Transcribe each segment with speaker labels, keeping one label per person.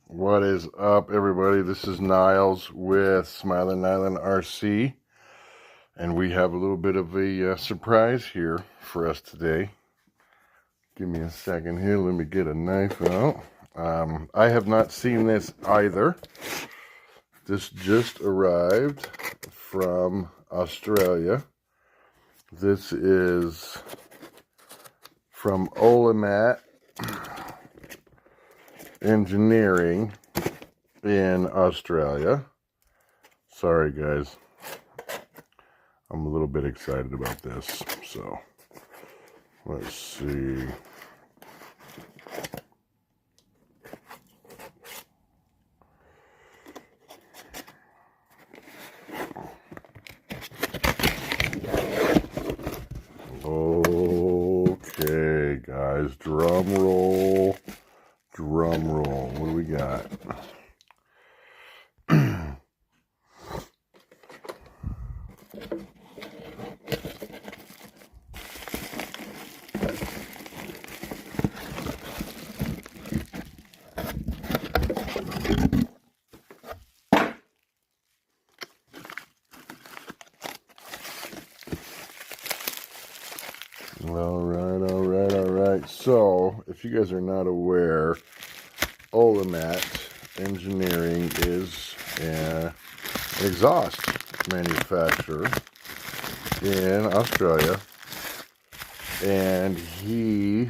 Speaker 1: What is up, everybody? This is Niles with Smiling Island RC, and we have a little bit of a surprise here for us today. Give me a second here. Let me get a knife out. I have not seen this either. This just arrived from Australia. This is from Olimat Engineering in Australia. Sorry guys, I'm a little bit excited about this. So let's see. Okay guys, drum roll. Drum roll. What do we got? All right. So, if you guys are not aware, Olimat Engineering is an exhaust manufacturer in Australia, and he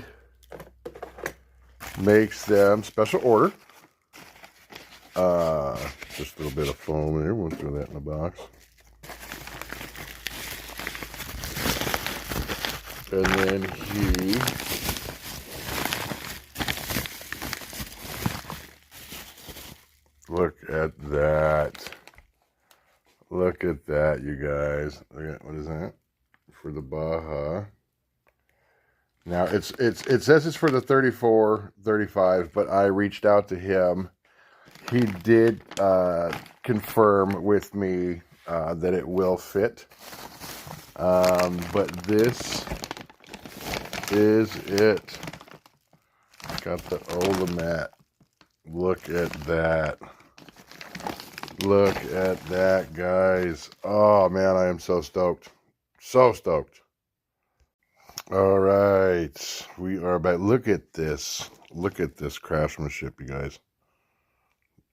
Speaker 1: makes them special order. Just a little bit of foam here. We'll throw that in the box. And then he look at that. Look at that, you guys. Look at, what is that? For the Baja. Now it says it's for the 34, 35, but I reached out to him. He did confirm with me that it will fit. But this is it. Got the Olimat. Look at that. Look at that, guys. Oh man, I am so stoked. So stoked. All right, we are back. Look at this. Look at this craftsmanship, you guys.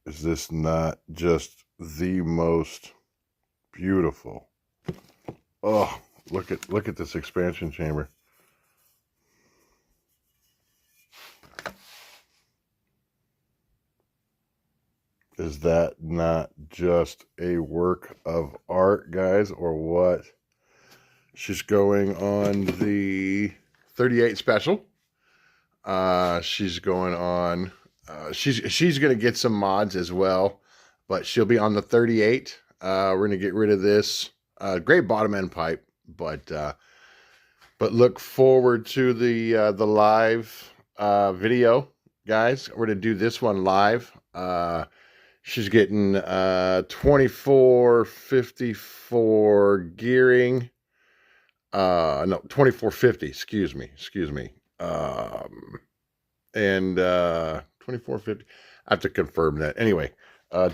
Speaker 1: Is this not just the most beautiful? Oh, look at this expansion chamber. Is that not just a work of art, guys, or what? She's going on the 38 special. She's going on. She's gonna get some mods as well, but she'll be on the 38. We're gonna get rid of this great bottom end pipe, but look forward to the live video, guys. We're gonna do this one live. She's getting 2454 gearing. No, 2450. Excuse me. And 2450. I have to confirm that. Anyway,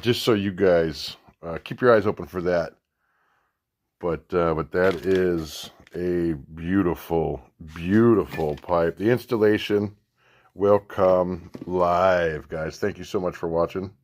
Speaker 1: just so you guys keep your eyes open for that. But that is a beautiful, beautiful pipe. The installation will come live, guys. Thank you so much for watching.